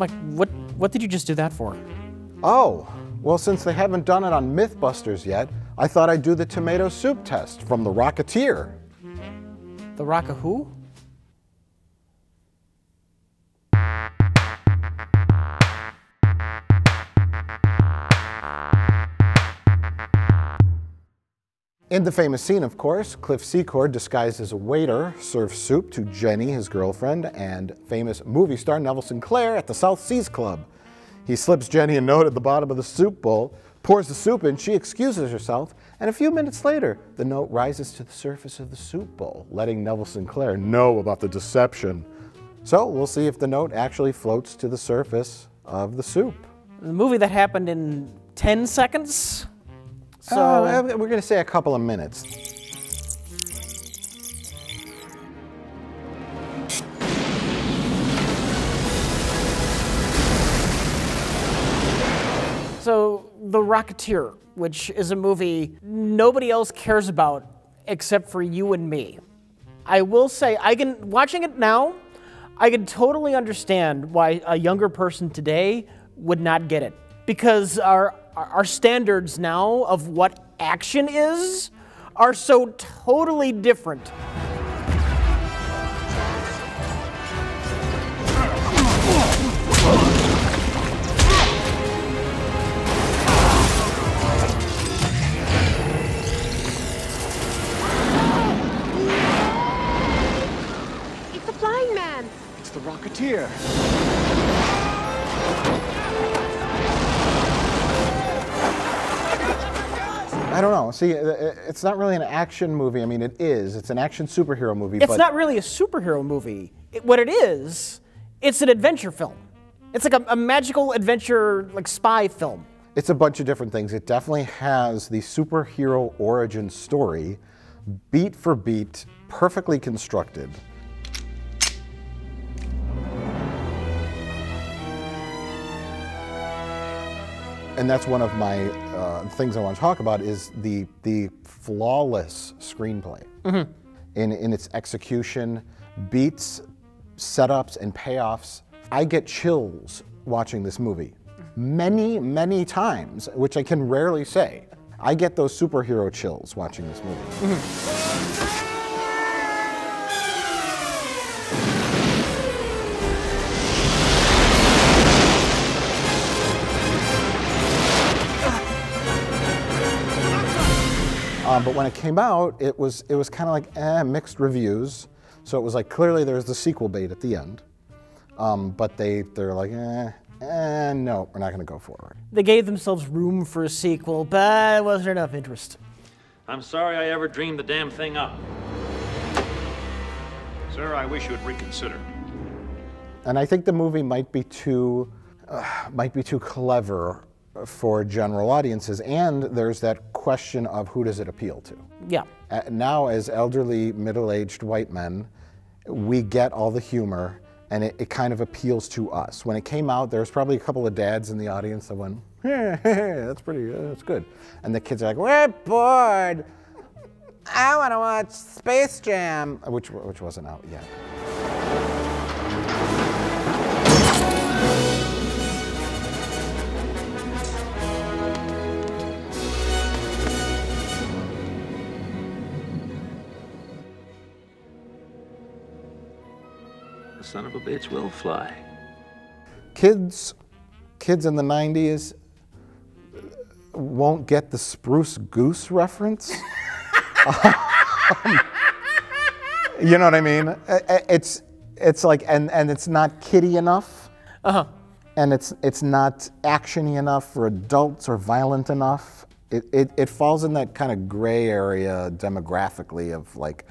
Mike, what did you just do that for? Oh, well, since they haven't done it on Mythbusters yet, I thought I'd do the tomato soup test from the Rocketeer. The Rock of who? In the famous scene, of course, Cliff Secord, disguised as a waiter, serves soup to Jenny, his girlfriend, and famous movie star Neville Sinclair at the South Seas Club. He slips Jenny a note at the bottom of the soup bowl, pours the soup in, she excuses herself, and a few minutes later, the note rises to the surface of the soup bowl, letting Neville Sinclair know about the deception. So we'll see if the note actually floats to the surface of the soup. The movie that happened in 10 seconds? So we're going to say a couple of minutes. So, The Rocketeer, which is a movie nobody else cares about except for you and me. I will say, watching it now, I can totally understand why a younger person today would not get it. Because our standards now of what action is are so totally different. It's the flying man. It's the Rocketeer. I don't know. See, it's not really an action movie. I mean, it is. It's an action superhero movie. It's not really a superhero movie. What it is, it's an adventure film. It's like a magical adventure, like spy film. It's a bunch of different things. It definitely has the superhero origin story, beat for beat, perfectly constructed. And that's one of my things I want to talk about is the flawless screenplay. Mm-hmm. In its execution, beats, setups, and payoffs. I get chills watching this movie. Many, many times, which I can rarely say. I get those superhero chills watching this movie. Mm-hmm. But when it came out, it was kind of like mixed reviews. So it was like clearly there was the sequel bait at the end, but they're like no, we're not going to go forward. They gave themselves room for a sequel, but there wasn't enough interest. I'm sorry I ever dreamed the damn thing up. Sir, I wish you would reconsider. And I think the movie might be too clever for general audiences, and there's that question of who does it appeal to? Yeah. Now, as elderly, middle-aged white men, we get all the humor, and it kind of appeals to us. When it came out, there was probably a couple of dads in the audience that went, hey, that's pretty, that's good. And the kids are like, we're bored. I want to watch Space Jam, which wasn't out yet. The son of a bitch will fly. Kids in the 90s won't get the Spruce Goose reference. You know what I mean? It's like, and it's not kiddie enough. Uh-huh. And it's not actiony enough for adults or violent enough. It falls in that kind of gray area demographically of like,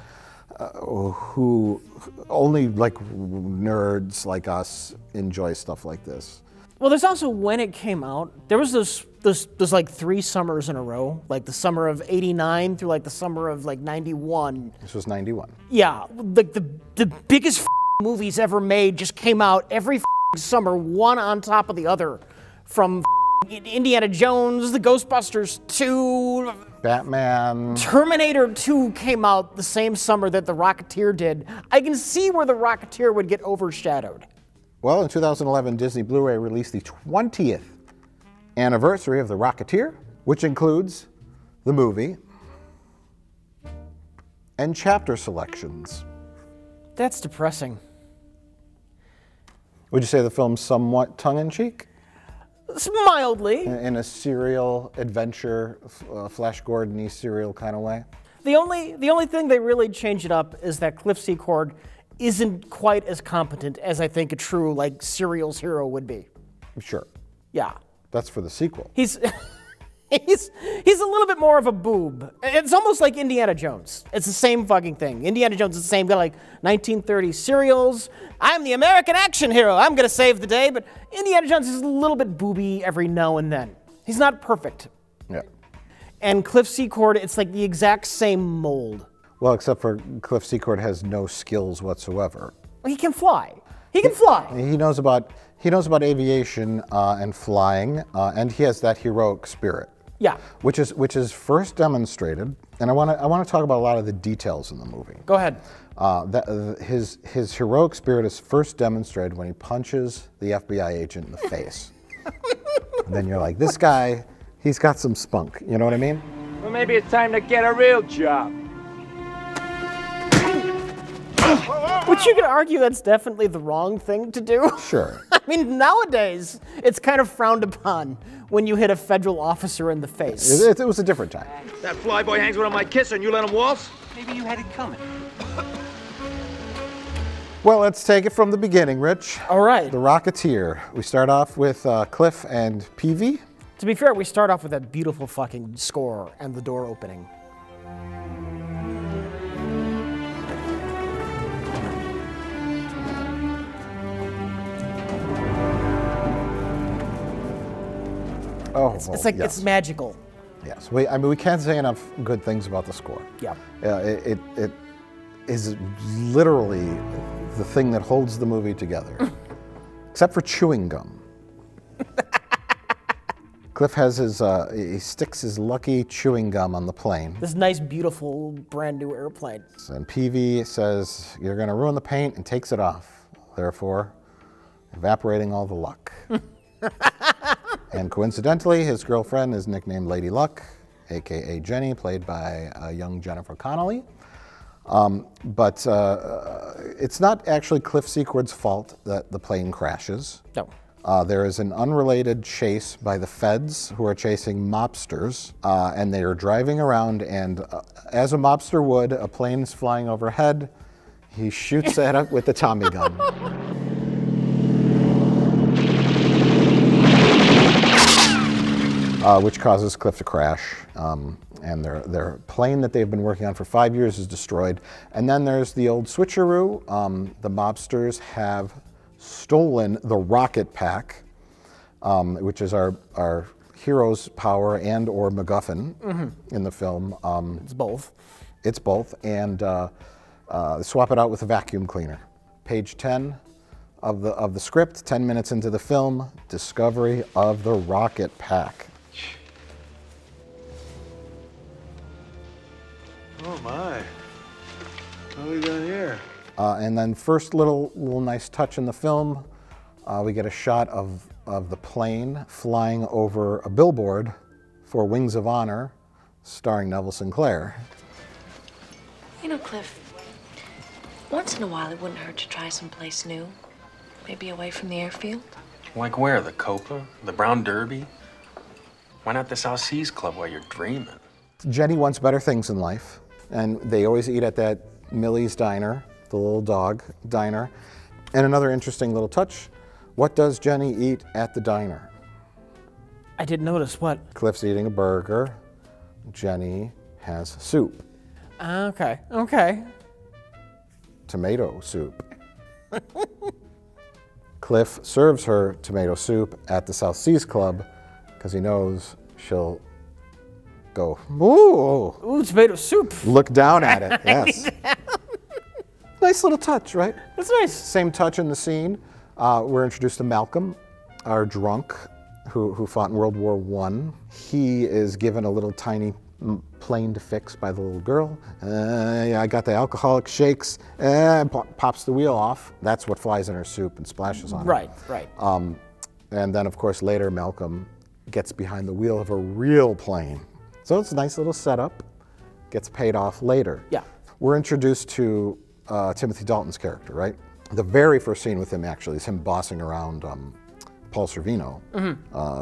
who only like nerds like us enjoy stuff like this. Well, there's also when it came out, there was those like 3 summers in a row, like the summer of '89 through like the summer of like '91. This was '91. Yeah, like the biggest movies ever made just came out every summer, one on top of the other, from Indiana Jones, the Ghostbusters 2, Batman. Terminator 2 came out the same summer that The Rocketeer did. I can see where The Rocketeer would get overshadowed. Well, in 2011, Disney Blu-ray released the 20th anniversary of The Rocketeer, which includes the movie and chapter selections. That's depressing. Would you say the film's somewhat tongue-in-cheek? Mildly. In a serial adventure, Flash Gordon-y serial kind of way? The only thing they really change it up is that Cliff Secord isn't quite as competent as I think a true like serials hero would be. Sure. Yeah. That's for the sequel. He's he's a little bit more of a boob. It's almost like Indiana Jones. It's the same fucking thing. Indiana Jones is the same guy, like 1930s serials. I'm the American action hero. I'm gonna save the day. But Indiana Jones is a little bit booby every now and then. He's not perfect. Yeah. And Cliff Secord, it's like the exact same mold. Well, except for Cliff Secord has no skills whatsoever. He can fly. He can fly. He knows about aviation and flying, and he has that heroic spirit. Yeah. Which is first demonstrated, and I want to talk about a lot of the details in the movie. Go ahead. His heroic spirit is first demonstrated when he punches the FBI agent in the face. And then you're like, this guy, he's got some spunk. You know what I mean? Well, maybe it's time to get a real job. Which you could argue that's definitely the wrong thing to do. Sure. I mean, nowadays, it's kind of frowned upon when you hit a federal officer in the face. It was a different time. That flyboy hangs with my kisser and you let him waltz? Maybe you had it coming. Well, let's take it from the beginning, Rich. All right. The Rocketeer. We start off with Cliff and Peavy. To be fair, we start off with that beautiful fucking score and the door opening. Oh, It's like, yes. it's magical. Yes, we can't say enough good things about the score. Yeah. It is literally the thing that holds the movie together, except for chewing gum. Cliff has he sticks his lucky chewing gum on the plane. This nice, beautiful, brand new airplane. And Peavy says, "You're going to ruin the paint," and takes it off, therefore evaporating all the luck. And coincidentally, his girlfriend is nicknamed Lady Luck, aka Jenny, played by young Jennifer Connelly. But it's not actually Cliff Secord's fault that the plane crashes. No. There is an unrelated chase by the feds who are chasing mobsters, and they are driving around, and as a mobster would, a plane's flying overhead. He shoots at it with the Tommy gun. Which causes Cliff to crash, and their plane that they've been working on for 5 years is destroyed. And then there's the old switcheroo. The mobsters have stolen the rocket pack, which is our hero's power and or MacGuffin in the film. It's both. It's both, and swap it out with a vacuum cleaner. Page 10 of the script, 10 minutes into the film, discovery of the rocket pack. Oh my. What have we got here? And then first little nice touch in the film, we get a shot of the plane flying over a billboard for Wings of Honor, starring Neville Sinclair. You know, Cliff, once in a while it wouldn't hurt to try someplace new. Maybe away from the airfield. Like where? The Copa? The Brown Derby? Why not the South Seas Club while you're dreaming? Jenny wants better things in life, and they always eat at that Millie's Diner, the little dog diner. And another interesting little touch, what does Jenny eat at the diner? I didn't notice. What? Cliff's eating a burger. Jenny has soup. Okay. Okay. Tomato soup. Cliff serves her tomato soup at the South Seas Club because he knows she'll go, ooh. Ooh, tomato soup. Look down at it, yes. Nice little touch, right? That's nice. Same touch in the scene. We're introduced to Malcolm, our drunk, who fought in World War I. He is given a little tiny plane to fix by the little girl. Yeah, I got the alcoholic shakes. Pops the wheel off. That's what flies in her soup and splashes on her. Right, right. And then, of course, later Malcolm gets behind the wheel of a real plane. So it's a nice little setup. Gets paid off later. Yeah. We're introduced to Timothy Dalton's character, right? The very first scene with him, actually, is him bossing around Paul Sorvino,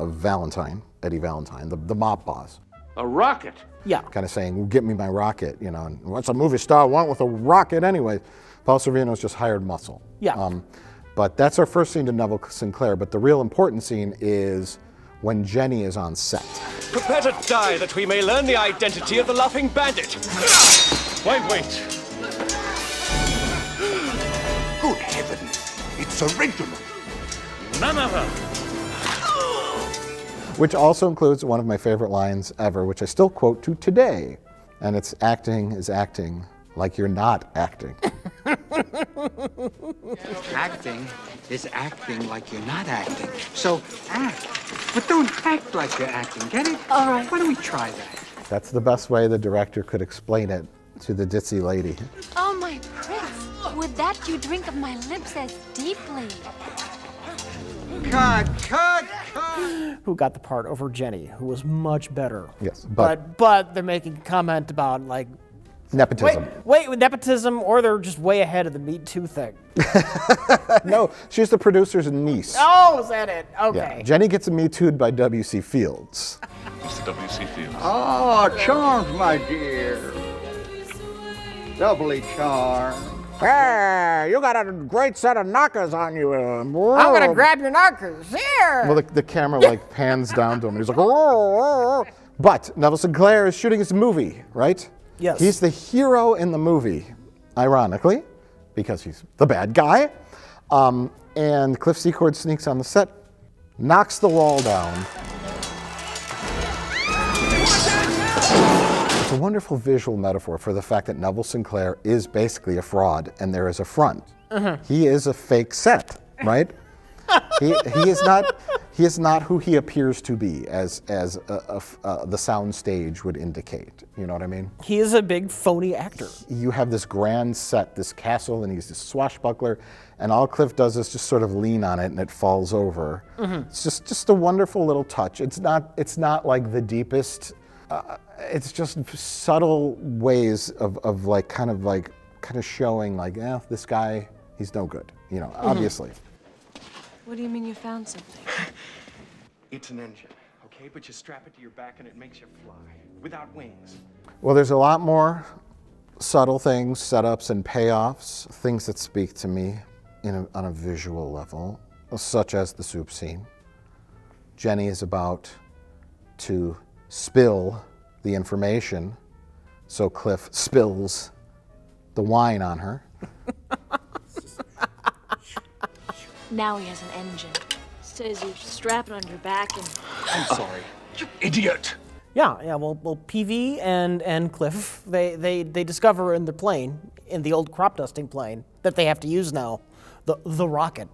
Valentine, Eddie Valentine, the mob boss. A rocket? Yeah. Kind of saying, well, get me my rocket, you know, and what's a movie star want with a rocket anyway? Paul Sorvino's just hired muscle. Yeah. But that's our first scene to Neville Sinclair, but the real important scene is when Jenny is on set. Prepare to die that we may learn the identity of the Laughing Bandit. Wait. Good heaven, it's original. None of them. Which also includes one of my favorite lines ever, which I still quote to today. And it's acting is acting like you're not acting. Acting is acting like you're not acting. So act, but don't act like you're acting, get it? All right. Why don't we try that? That's the best way the director could explain it to the ditzy lady. Oh, my prince, would that you drink of my lips as deeply? Cut! Who got the part over Jenny, who was much better. Yes, but they're making a comment about, like, nepotism. Wait, nepotism, or they're just way ahead of the Me Too thing. No, she's the producer's niece. Oh, is that it? Okay. Yeah. Jenny gets Me Too'd by W.C. Fields. Mr. W.C. Fields. Oh, charmed, my dear. Doubly charmed. Hey, you got a great set of knockers on you. I'm gonna grab your knockers. Here! Well, the camera like pans down to him. He's like, oh. But Neville Sinclair is shooting his movie, right? Yes. He's the hero in the movie, ironically, because he's the bad guy. And Cliff Secord sneaks on the set, knocks the wall down. It's a wonderful visual metaphor for the fact that Neville Sinclair is basically a fraud and there is a front. He is a fake set, right? he is not who he appears to be, as the sound stage would indicate. You know what I mean? He is a big phony actor. You have this grand set, this castle, and he's this swashbuckler, and all Cliff does is just sort of lean on it, and it falls over. It's just a wonderful little touch. It's not like the deepest. It's just subtle ways of like kind of showing like, this guy, he's no good. You know, obviously. What do you mean you found something? It's an engine, okay? But you strap it to your back and it makes you fly without wings. Well, there's a lot more subtle things, setups and payoffs, things that speak to me on a visual level, such as the soup scene. Jenny is about to spill the information, so Cliff spills the wine on her. Now he has an engine. Says you strap it on your back and... I'm sorry. You idiot! Yeah. Well, PV and Cliff, they discover in the plane, in the old crop dusting plane, that they have to use now, the rocket,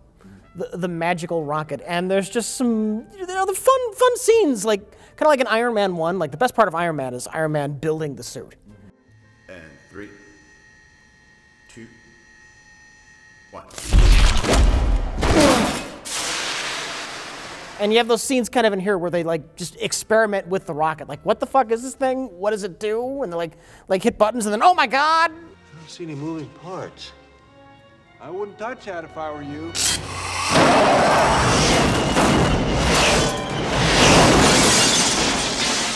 the magical rocket. And there's just some, the fun scenes, like kind of like in Iron Man 1. Like the best part of Iron Man is Iron Man building the suit. And 3, 2, 1. And you have those scenes kind of in here where they like just experiment with the rocket. Like, what the fuck is this thing? What does it do? And they like hit buttons and then, oh my God! I don't see any moving parts. I wouldn't touch that if I were you.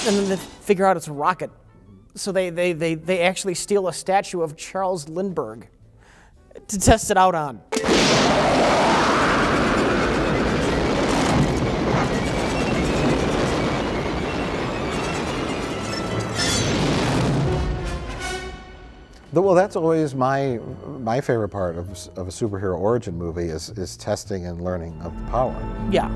And then they figure out it's a rocket. So they actually steal a statue of Charles Lindbergh to test it out on. Well, that's always my favorite part of a superhero origin movie is testing and learning of the power. Yeah.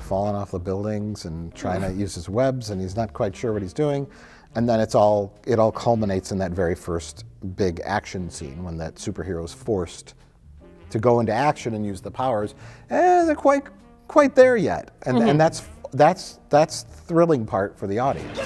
Falling off the buildings and trying to use his webs, and he's not quite sure what he's doing. And then it all culminates in that very first big action scene when that superhero is forced to go into action and use the powers. And they're quite quite there yet, and that's the thrilling part for the audience.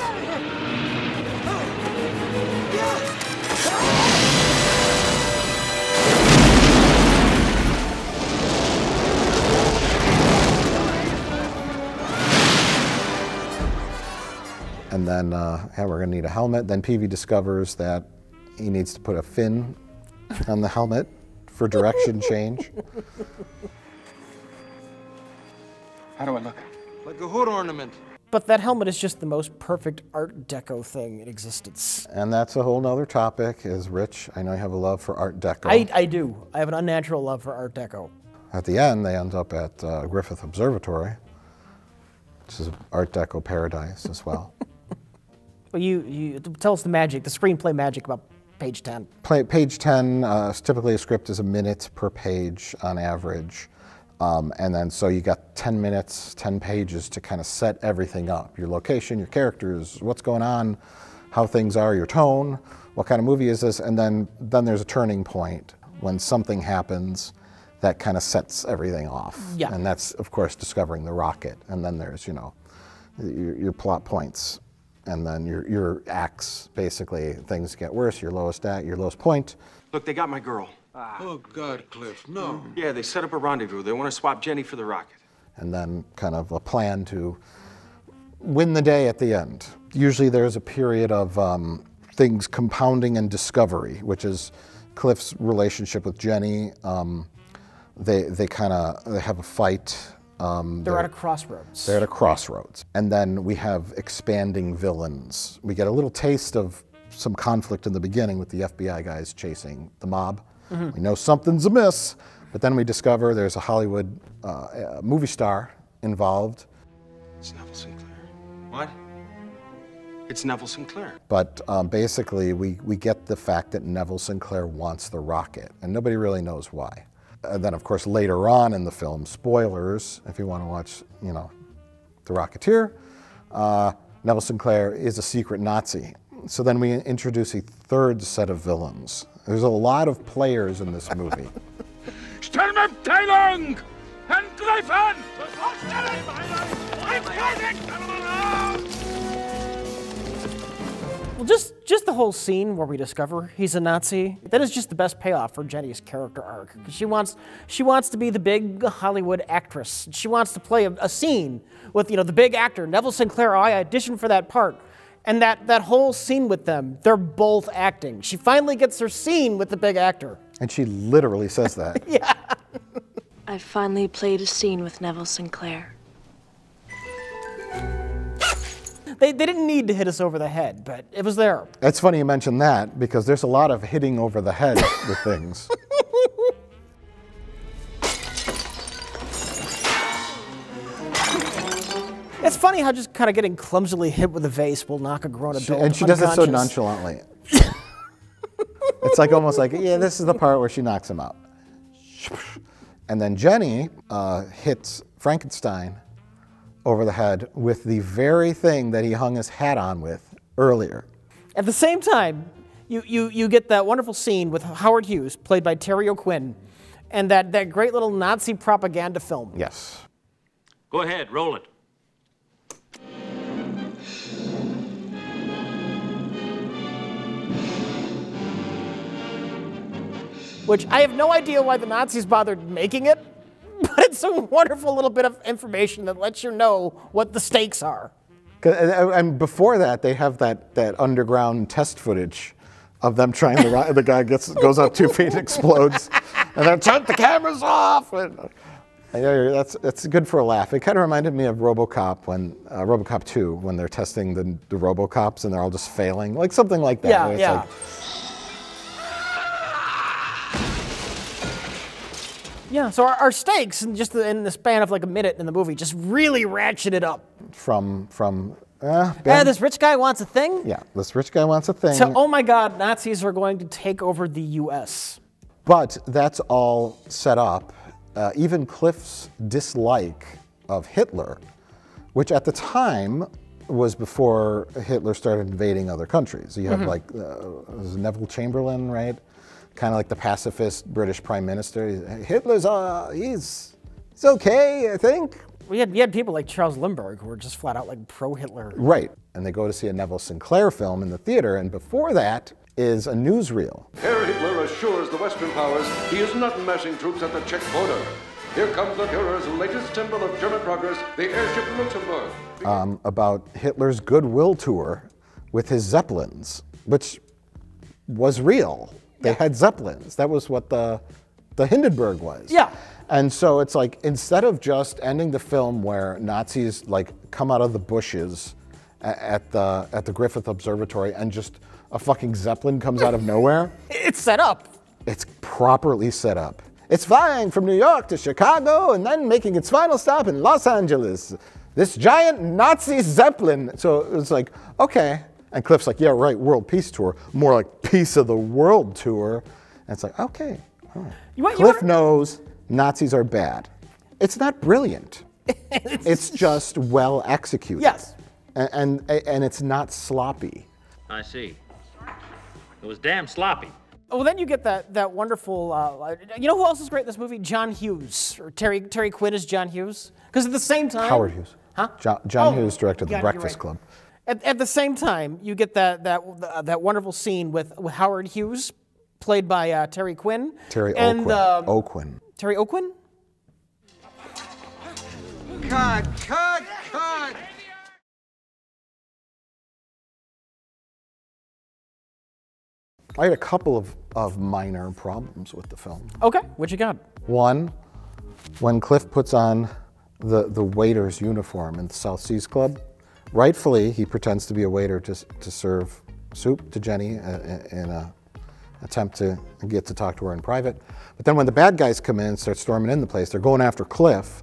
And then we're going to need a helmet. Then Peavy discovers that he needs to put a fin on the helmet for direction change. How do I look? Like a hood ornament. But that helmet is just the most perfect Art Deco thing in existence. And that's a whole nother topic, is Rich, I know you have a love for Art Deco. I do. I have an unnatural love for Art Deco. At the end, they end up at Griffith Observatory, which is Art Deco paradise as well. Well, you tell us the magic, the screenplay magic about page 10. Page 10, typically a script is a minute per page on average. And then so you got 10 minutes, 10 pages to kind of set everything up. Your location, your characters, what's going on, how things are, your tone, what kind of movie is this, and then there's a turning point when something happens that kind of sets everything off. Yeah. And that's, of course, discovering the rocket. And then there's, you know, your plot points. And then your acts, basically, things get worse, your lowest act, your lowest point. Look, they got my girl. Oh, God, Cliff, no. Yeah, they set up a rendezvous. They want to swap Jenny for the rocket. And then kind of a plan to win the day at the end. Usually there's a period of things compounding and discovery, which is Cliff's relationship with Jenny. They have a fight. They're at a crossroads. They're at a crossroads. And then we have expanding villains. We get a little taste of some conflict in the beginning with the FBI guys chasing the mob. We know something's amiss, but then we discover there's a Hollywood movie star involved. It's Neville Sinclair. What? It's Neville Sinclair. But basically, we get the fact that Neville Sinclair wants the rocket, and nobody really knows why. And then, of course, later on in the film, spoilers, if you want to watch, you know, The Rocketeer, Neville Sinclair is a secret Nazi. So then we introduce a third set of villains. There's a lot of players in this movie. Sturmabteilung! Angreifen! Well, just the whole scene where we discover he's a Nazi, that is just the best payoff for Jenny's character arc. She wants to be the big Hollywood actress. She wants to play a scene with, you know, the big actor, Neville Sinclair. Oh, I auditioned for that part. And that whole scene with them, they're both acting. She finally gets her scene with the big actor. And she literally says that. Yeah. I finally played a scene with Neville Sinclair. They didn't need to hit us over the head, but it was there. It's funny you mention that, because there's a lot of hitting over the head with things. It's funny how just kind of getting clumsily hit with a vase will knock a grown adult And she does it so unconscious. nonchalantly. It's like almost like, yeah, this is the part where she knocks him out. And then Jenny hits Frankenstein over the head with the very thing that he hung his hat on with earlier. At the same time, you get that wonderful scene with Howard Hughes, played by Terry O'Quinn, and that great little Nazi propaganda film. Yes. Go ahead, roll it. Which I have no idea why the Nazis bothered making it, but it's a wonderful little bit of information that lets you know what the stakes are. And before that, they have that underground test footage of them trying to ride. The guy goes up 2 feet and explodes, and then turn the cameras off. And that's good for a laugh. It kind of reminded me of RoboCop when RoboCop 2, when they're testing the RoboCops and they're all just failing, like something like that. Yeah, yeah. Like, yeah, so our stakes, in the span of like a minute in the movie, just really ratcheted up. From This rich guy wants a thing? Yeah, this rich guy wants a thing. So, oh my God, Nazis are going to take over the U.S. But that's all set up. Even Cliff's dislike of Hitler, which at the time was before Hitler started invading other countries. You have like Neville Chamberlain, right? Kind of like the pacifist British Prime Minister. Hitler's, he's okay, I think. You had people like Charles Lindbergh who were just flat out like pro-Hitler. Right. And they go to see a Neville Sinclair film in the theater, and before that is a newsreel. Herr Hitler assures the Western powers he is not massing troops at the Czech border. Here comes the Führer's latest symbol of German progress, the airship Luxembourg. About Hitler's goodwill tour with his Zeppelins, which was real. They had Zeppelins. That was what the Hindenburg was. Yeah. And so it's like, instead of just ending the film where Nazis like come out of the bushes at the Griffith Observatory and just a fucking Zeppelin comes out of nowhere. It's set up. It's properly set up. It's flying from New York to Chicago and then making its final stop in Los Angeles. This giant Nazi Zeppelin. So it was like, okay. And Cliff's like, yeah, right, World Peace Tour. More like Peace of the World Tour. And it's like, okay, all right. Cliff knows Nazis are bad. It's not brilliant. It's just well executed. Yes. And it's not sloppy. I see. It was damn sloppy. Well, then you get that wonderful. You know who else is great in this movie? John Hughes, or Terry Quinn is John Hughes. Because at the same time, Howard Hughes. Huh? John Hughes directed The Breakfast Club. At the same time, you get that wonderful scene with Howard Hughes, played by Terry Quinn. Terry O'Quinn. O'Quinn. Terry O'Quinn? Cut! I had a couple of minor problems with the film. Okay, what you got? One, when Cliff puts on the waiter's uniform in the South Seas Club, rightfully he pretends to be a waiter to serve soup to Jenny in an attempt to get to talk to her in private. But then when the bad guys come in and start storming in the place, they're going after Cliff,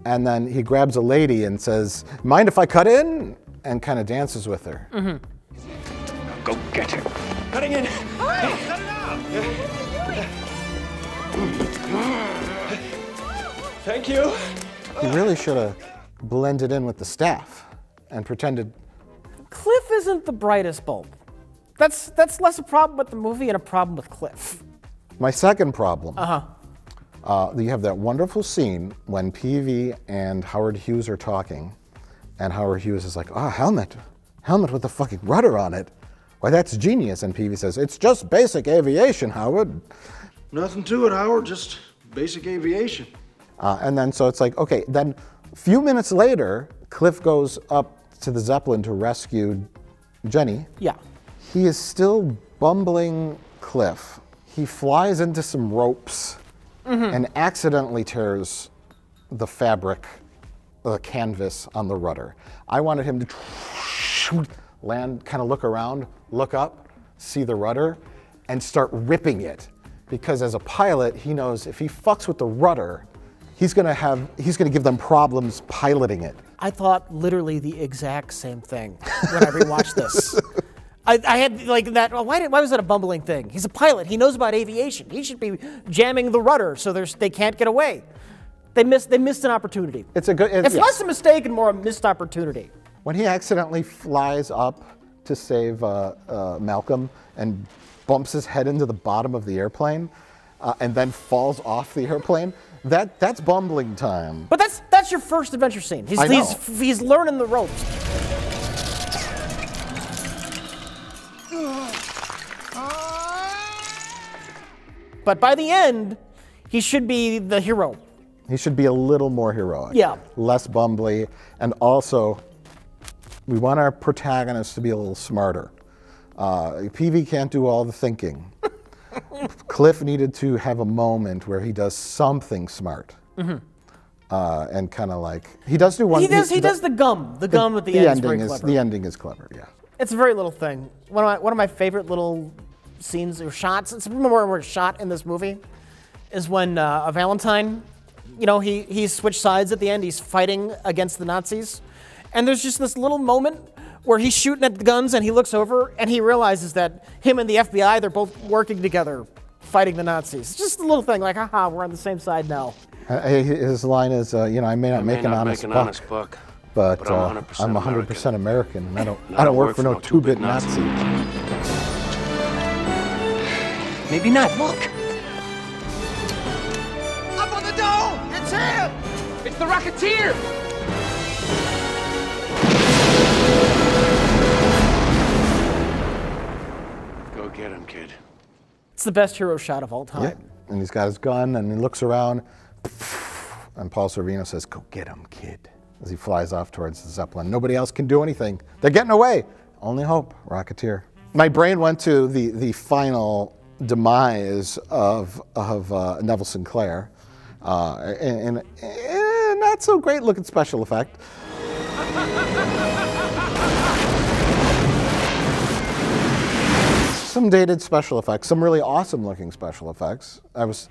and then he grabs a lady and says, "Mind if I cut in?" and kind of dances with her. Mm-hmm. Go get her. Cutting in. Hey, cut it out. Thank you. He really should have blended in with the staff and pretended. Cliff isn't the brightest bulb. That's less a problem with the movie and a problem with Cliff. My second problem. You have that wonderful scene when Peavy and Howard Hughes are talking, and Howard Hughes is like, "Oh, helmet with the fucking rudder on it. Why, that's genius." And Peavy says, "It's just basic aviation, Howard." Nothing to it, Howard, just basic aviation. And then so it's like, okay, then a few minutes later, Cliff goes up to the Zeppelin to rescue Jenny. Yeah. He is still bumbling Cliff. He flies into some ropes and accidentally tears the fabric, the canvas on the rudder. I wanted him to land, kind of look around, look up, see the rudder, and start ripping it. Because as a pilot, he knows if he fucks with the rudder, he's gonna give them problems piloting it. I thought literally the exact same thing when I rewatched this. I had like that. Why was that a bumbling thing? He's a pilot. He knows about aviation. He should be jamming the rudder so they can't get away. They missed an opportunity. It's less a mistake and more a missed opportunity. When he accidentally flies up to save Malcolm and bumps his head into the bottom of the airplane and then falls off the airplane, that's bumbling time. But that's your first adventure scene. He's learning the ropes. But by the end, he should be the hero. He should be a little more heroic. Yeah. Less bumbly, and also we want our protagonist to be a little smarter. Peavy can't do all the thinking. Cliff needed to have a moment where he does something smart. And kind of like, he does do one. He does the gum. The gum at the end is very clever. The ending is clever, yeah. It's a very little thing. One of my favorite little scenes or shots, it's more shot in this movie, is when Valentine, he switched sides at the end. He's fighting against the Nazis. And there's just this little moment where he's shooting at the guns and he looks over and he realizes that him and the FBI, they're both working together fighting the Nazis. It's just a little thing like, haha, we're on the same side now. His line is, I may not make an honest buck, but I'm 100% American, and I don't work for no two-bit Nazi. Maybe not. Look. Up on the dome! It's him! It's the Rocketeer! Go get him, kid. It's the best hero shot of all time. Yeah. And he's got his gun, and he looks around, and Paul Sorvino says, "Go get him, kid," as he flies off towards the Zeppelin. Nobody else can do anything. They're getting away. Only hope, Rocketeer. My brain went to the final demise of Neville Sinclair, and not so great looking special effect. Some dated special effects, some really awesome looking special effects. I was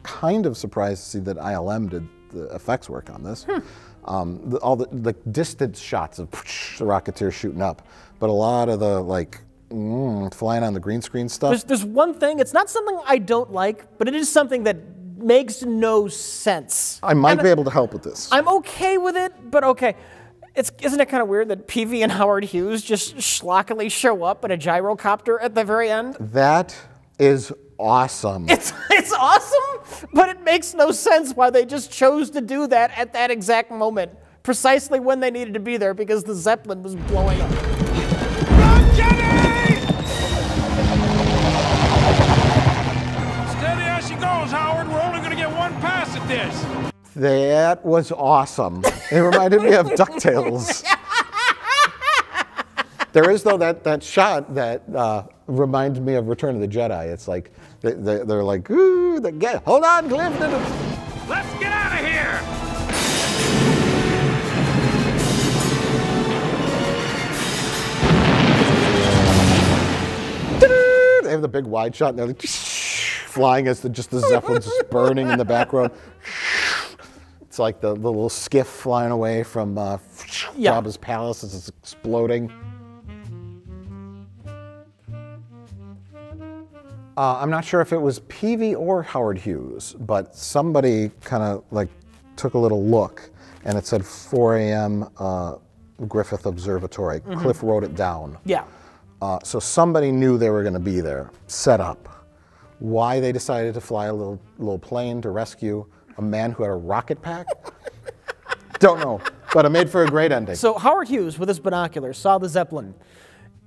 kind of surprised to see that ILM did the effects work on this. All the distance shots of the Rocketeer shooting up, but a lot of the flying on the green screen stuff. There's one thing, it's not something I don't like, but it is something that makes no sense. I might be able to help with this. I'm okay with it, but okay. Isn't it kind of weird that Peavy and Howard Hughes just schlockily show up in a gyrocopter at the very end? That is awesome. It's awesome, but it makes no sense why they just chose to do that at that exact moment, precisely when they needed to be there because the Zeppelin was blowing up. Run, Jenny! Steady as she goes, Howard. We're only going to get one pass at this. That was awesome. It reminded me of DuckTales. There is, though, that shot that reminds me of Return of the Jedi. It's like, they're like, ooh, hold on, Cliff. Let's get out of here! They have the big wide shot, and they're like, flying as the Zeppelin's just burning in the background. It's like the little skiff flying away from Jabba's palace as it's exploding. I'm not sure if it was Peavy or Howard Hughes, but somebody kind of took a little look, and it said 4 a.m. Griffith Observatory. Mm-hmm. Cliff wrote it down. Yeah. So somebody knew they were going to be there, set up. Why they decided to fly a little plane to rescue a man who had a rocket pack? Don't know, but it made for a great ending. So Howard Hughes, with his binoculars, saw the Zeppelin.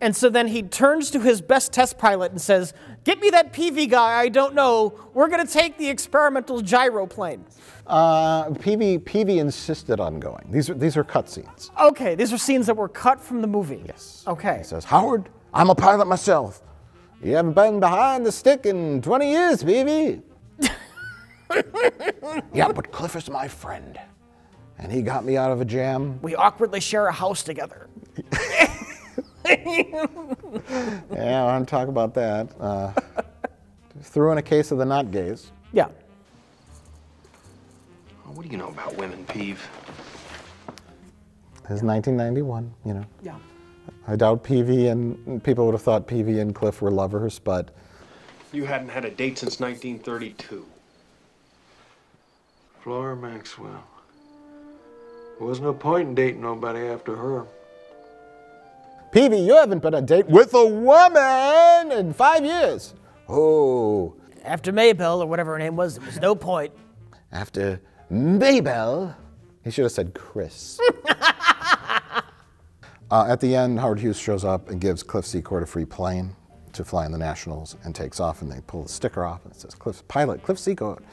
And so then he turns to his best test pilot and says, "Get me that Peavy guy I don't know. We're going to take the experimental gyroplane." Peavy insisted on going. These are cutscenes. Okay, these are scenes that were cut from the movie. Yes. Okay. He says, "Howard, I'm a pilot myself. You haven't been behind the stick in 20 years, Peavy." "Yeah, but Cliff is my friend, and he got me out of a jam." "We awkwardly share a house together." Yeah, I want to talk about that. Threw in a case of the not gays. Yeah. What do you know about women, Peeve? It was 1991, you know. Yeah. I doubt Peavy and people would have thought Peavy and Cliff were lovers, but... You hadn't had a date since 1932. Flora Maxwell. There was no point in dating nobody after her. Peavy, you haven't been on a date with a woman in 5 years. Oh. After Maybelle, or whatever her name was, there was no point. After Maybelle. He should have said Chris. At the end, Howard Hughes shows up and gives Cliff Secord a free plane to fly in the Nationals and takes off, and they pull the sticker off and it says Pilot Cliff Secord.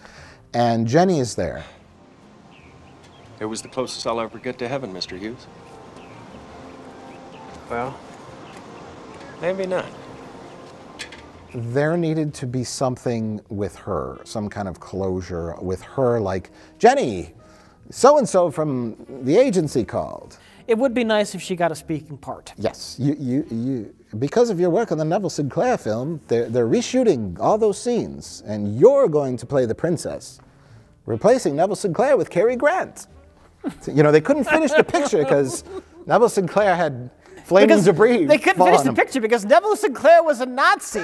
And Jenny is there. It was the closest I'll ever get to heaven, Mr. Hughes. Well, maybe not. There needed to be something with her, some kind of closure with her, like, "Jenny, so-and-so from the agency called." It would be nice if she got a speaking part. Yes, you because of your work on the Neville Sinclair film, they're reshooting all those scenes, and you're going to play the princess, replacing Neville Sinclair with Cary Grant. You know, they couldn't finish the picture because Neville Sinclair had flaming debris. They couldn't finish the picture because Neville Sinclair was a Nazi.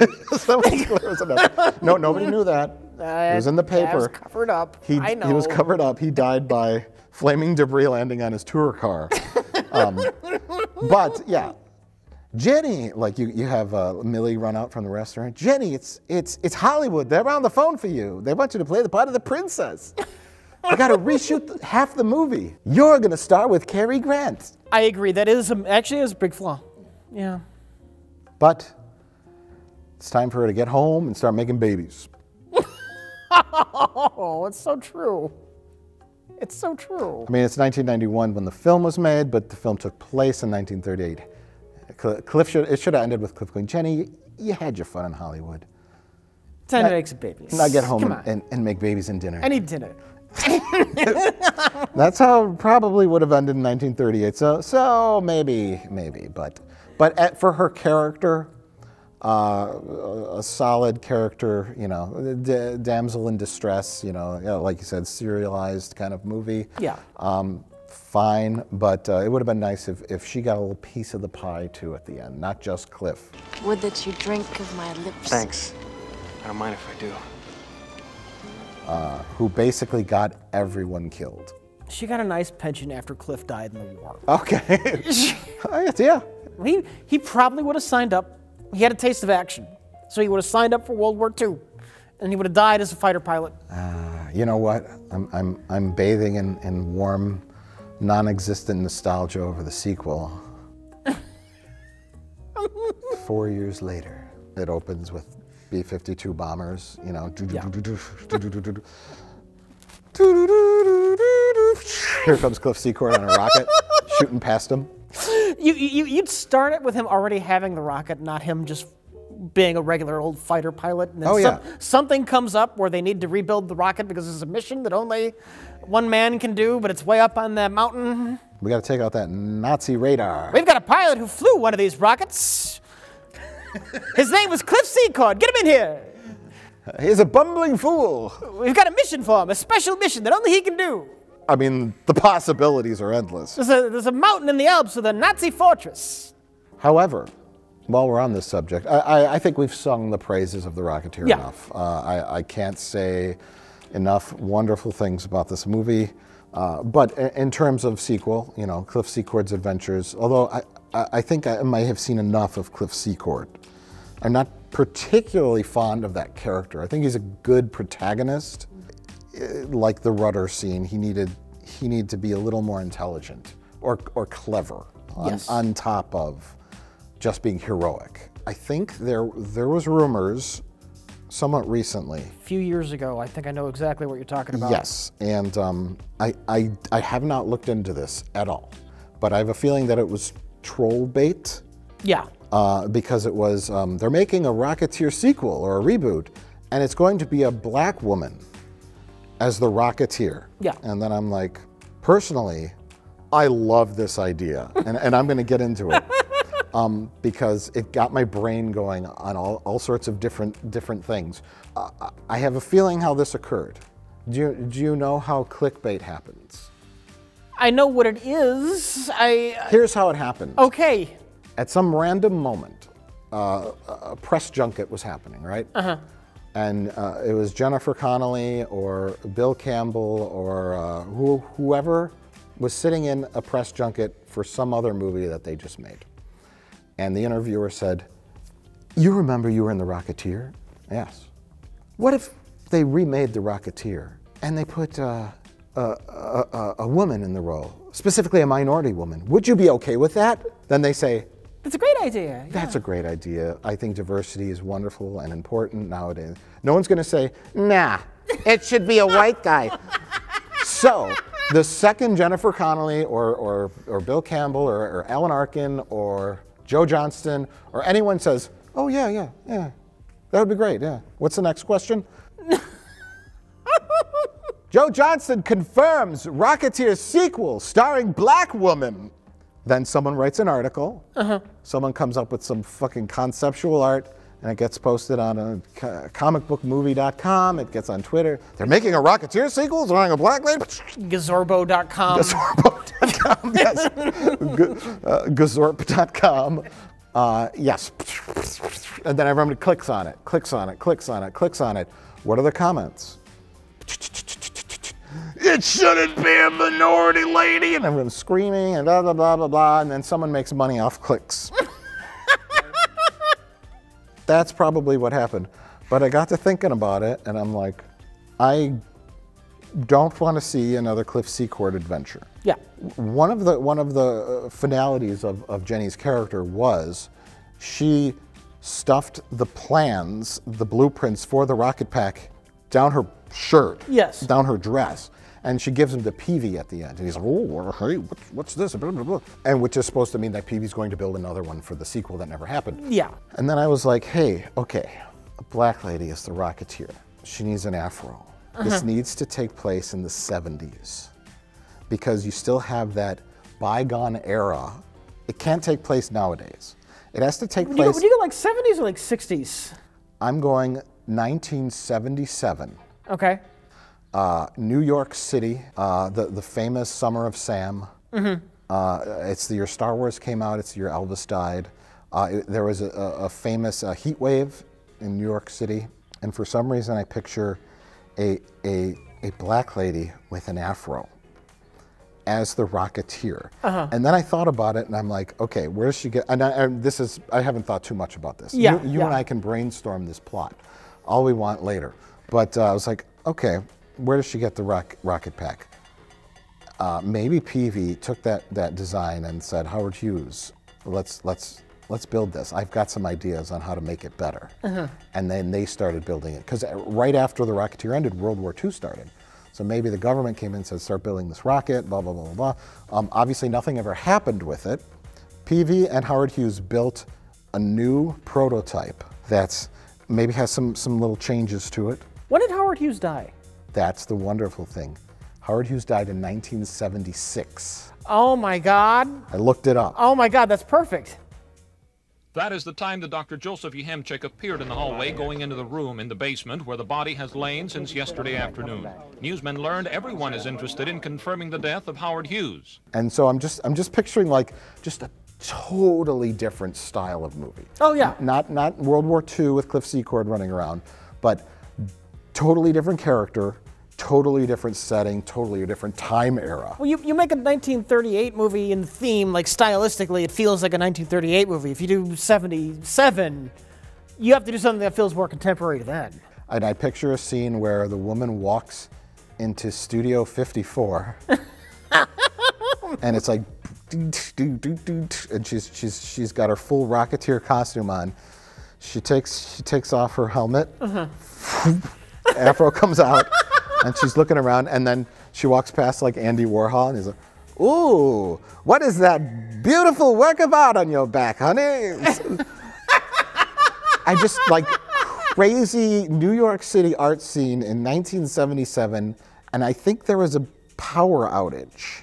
No, nobody knew that. It was in the paper. It was covered up. I know. He was covered up. He died by flaming debris landing on his tour car. But yeah, Jenny, like you have Millie run out from the restaurant. "Jenny, it's Hollywood. They're on the phone for you. They want you to play the part of the princess." I got to reshoot half the movie. You're going to star with Cary Grant. I agree. That is actually is a big flaw. Yeah. But it's time for her to get home and start making babies. Oh, it's so true. It's so true. I mean, it's 1991 when the film was made, but the film took place in 1938. It should have ended with Cliff going, Jenny, you had your fun in Hollywood. Time to make some babies. Now get home and make babies and dinner. I need dinner. That's how it probably would have ended in 1938. So maybe, but for her character, a solid character, you know, damsel in distress, you know, like you said, serialized kind of movie. Yeah. Fine, but it would have been nice if she got a little piece of the pie too at the end, not just Cliff. Would that you drink of my lips. Thanks. I don't mind if I do. Who basically got everyone killed. She got a nice pension after Cliff died in the war. Okay. Yeah. He probably would have signed up. He had a taste of action. So he would have signed up for World War II. And he would have died as a fighter pilot. You know what? I'm bathing in warm, non-existent nostalgia over the sequel. 4 years later, it opens with B-52 bombers, you know. Here comes Cliff Secord on a rocket, shooting past him. You'd start it with him already having the rocket, not him just being a regular old fighter pilot. And then something comes up where they need to rebuild the rocket because it's a mission that only one man can do, but it's way up on that mountain. We got to take out that Nazi radar. We've got a pilot who flew one of these rockets. His name was Cliff Secord. Get him in here. He's a bumbling fool. We've got a mission for him, a special mission that only he can do. I mean, the possibilities are endless. There's a mountain in the Alps with a Nazi fortress. However, while we're on this subject, I think we've sung the praises of the Rocketeer enough. I can't say enough wonderful things about this movie. But in terms of sequel, you know, Cliff Secord's adventures, although I think I might have seen enough of Cliff Secord. I'm not particularly fond of that character. I think he's a good protagonist. Like the rudder scene, he needed to be a little more intelligent or clever on top of just being heroic. I think there was rumors somewhat recently. A few years ago, I think I know exactly what you're talking about. Yes, and I have not looked into this at all, but I have a feeling that it was troll bait. Yeah. Because it was, they're making a Rocketeer sequel or a reboot, and it's going to be a black woman as the Rocketeer. Yeah. And then I'm like, personally, I love this idea, and I'm going to get into it. Because it got my brain going on all sorts of different things. I have a feeling how this occurred. Do you know how clickbait happens? I know what it is. Here's how it happened. Okay. At some random moment, a press junket was happening, right? Uh-huh. And it was Jennifer Connelly or Bill Campbell or whoever was sitting in a press junket for some other movie that they just made. And the interviewer said, "You remember you were in The Rocketeer?" Yes. What if they remade The Rocketeer and they put a woman in the role, specifically a minority woman? Would you be okay with that? Then they say, "That's a great idea." That's a great idea. I think diversity is wonderful and important nowadays. No one's going to say, "Nah, it should be a white guy." So the second Jennifer Connelly or Bill Campbell or Alan Arkin or Joe Johnston, or anyone says, "Oh, yeah, that would be great, yeah. What's the next question?" Joe Johnston confirms Rocketeer sequel starring black woman. Then someone writes an article, someone comes up with some fucking conceptual art, and it gets posted on comicbookmovie.com, it gets on Twitter. They're making a Rocketeer sequel starring a black lady? Gazorbo.com. Gazorbo.com, yes. Gazorp.com. Yes. And then everyone clicks on it. What are the comments? "It shouldn't be a minority lady," and everyone's screaming and blah, blah, blah, blah, blah, and then someone makes money off clicks. That's probably what happened. But I got to thinking about it, and I'm like, I don't want to see another Cliff Secord adventure. Yeah. One of the finalities of Jenny's character was she stuffed the plans, the blueprints for the rocket pack down her shirt, yes, down her dress, and she gives them to Peavy at the end. And he's like, oh, hey, what's this? Blah, blah, blah. And which is supposed to mean that Peavy's going to build another one for the sequel that never happened. Yeah. And then I was like, hey, okay, a black lady is the Rocketeer. She needs an afro. This needs to take place in the 70s because you still have that bygone era. It can't take place nowadays. It has to take place. Would you go like 70s or like 60s? I'm going 1977. Okay. New York City, the famous Summer of Sam. It's the year Star Wars came out. It's the year Elvis died. There was a famous heat wave in New York City, and for some reason I picture a black lady with an afro as the Rocketeer. And then I thought about it, and I'm like, okay, where does she get? And I haven't thought too much about this. Yeah, you and I can brainstorm this plot, all we want later. But I was like, okay, where does she get the rocket pack? Maybe Peavy took that design and said, Howard Hughes, let's build this. I've got some ideas on how to make it better. And then they started building it. Because right after the Rocketeer ended, World War II started. So maybe the government came in and said, start building this rocket, blah, blah, blah, blah, blah. Obviously, nothing ever happened with it. Peavy and Howard Hughes built a new prototype that's maybe has some little changes to it. When did Howard Hughes die? That's the wonderful thing. Howard Hughes died in 1976. Oh my God. I looked it up. Oh my God, that's perfect. That is the time that Dr. Joseph Yehemchik appeared in the hallway going into the room in the basement where the body has lain since yesterday afternoon. Newsmen learned everyone is interested in confirming the death of Howard Hughes. And so I'm just picturing like just a totally different style of movie. Oh yeah. Not World War II with Cliff Secord running around, but totally different character, totally different setting, totally a different time era. Well, you make a 1938 movie in theme, like stylistically, it feels like a 1938 movie. If you do 77, you have to do something that feels more contemporary to that. And I picture a scene where the woman walks into Studio 54, and it's like, and she's got her full Rocketeer costume on. She takes off her helmet. Afro comes out. And she's looking around, and then she walks past like Andy Warhol, and he's like, ooh, what is that beautiful work of art on your back, honey? I just like crazy New York City art scene in 1977, and I think there was a power outage,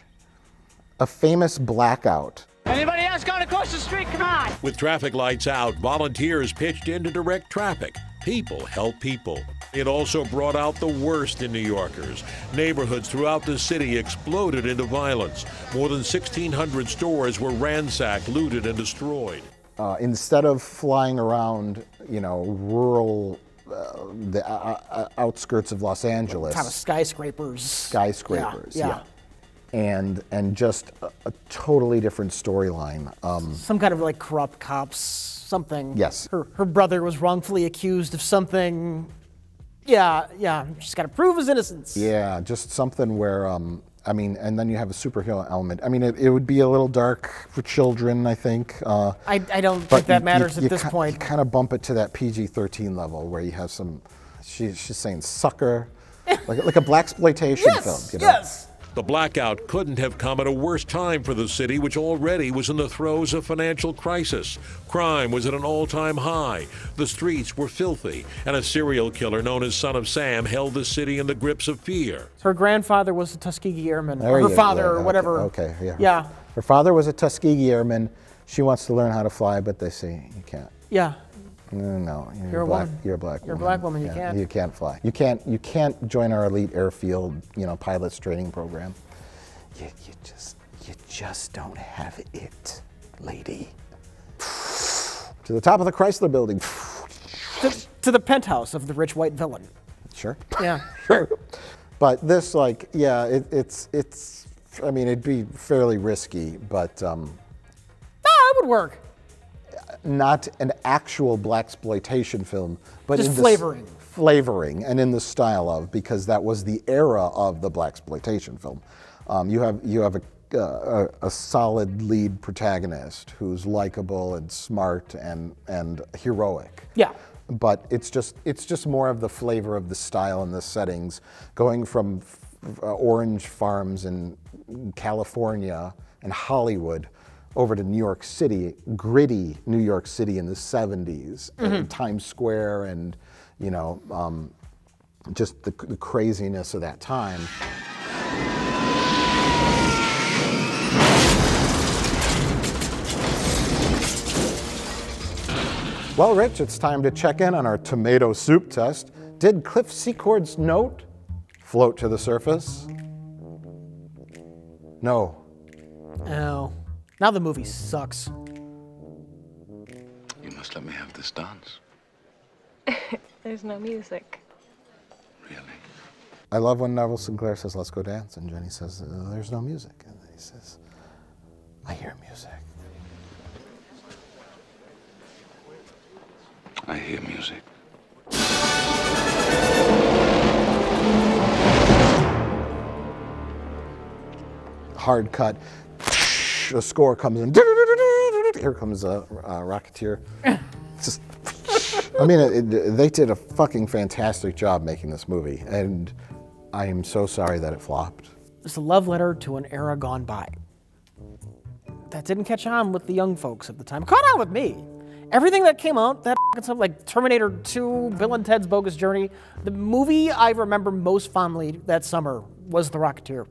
a famous blackout. Anybody else going across the street? Come on. With traffic lights out, volunteers pitched in to direct traffic. People help people. It also brought out the worst in New Yorkers. Neighborhoods throughout the city exploded into violence. More than 1,600 stores were ransacked, looted, and destroyed. Instead of flying around, rural, the outskirts of Los Angeles. Kind of skyscrapers. Skyscrapers, yeah. And just a totally different storyline. Some kind of like corrupt cops, something. Yes. Her brother was wrongfully accused of something. Yeah. She's got to prove his innocence. Yeah, just something where, and then you have a superhero element. It would be a little dark for children, I think. I don't think that matters at this point. You kind of bump it to that PG-13 level where you have some, she's saying sucker, like a blaxploitation film. Yes. The blackout couldn't have come at a worse time for the city, which already was in the throes of financial crisis. Crime was at an all-time high. The streets were filthy, and a serial killer known as Son of Sam held the city in the grips of fear. Her grandfather was a Tuskegee Airman, or her father, or whatever. Okay, yeah. Yeah. Her father was a Tuskegee Airman. She wants to learn how to fly, but they say you can't. Yeah. No, you're a black woman. You're a black woman. You can't. You can't fly. You can't join our elite airfield, pilots training program. You just don't have it, lady. To the top of the Chrysler Building. To the penthouse of the rich white villain. Sure. Yeah. Sure. But this, it'd be fairly risky, but. It would work. Not an actual blaxploitation film, but just in flavoring. flavoring and in the style of, because that was the era of the blaxploitation film. You have a solid lead protagonist who's likable and smart and heroic. Yeah. But it's just more of the flavor of the style and the settings, going from orange farms in California and Hollywood over to New York City, gritty New York City in the 70s, and Times Square, and you know, just the craziness of that time. Well, Rich, it's time to check in on our tomato soup test. Did Cliff Secord's note float to the surface? No. Oh. Now the movie sucks. You must let me have this dance. There's no music. Really? I love when Neville Sinclair says, "Let's go dance," and Jenny says, "There's no music." And then he says, "I hear music." I hear music. Hard cut. A score comes in. Here comes a Rocketeer. Just, I mean, they did a fucking fantastic job making this movie, and I am so sorry that it flopped. It's a love letter to an era gone by. That didn't catch on with the young folks at the time. It caught on with me. Everything that came out, that stuff like Terminator 2, Bill and Ted's Bogus Journey, the movie I remember most fondly that summer was The Rocketeer.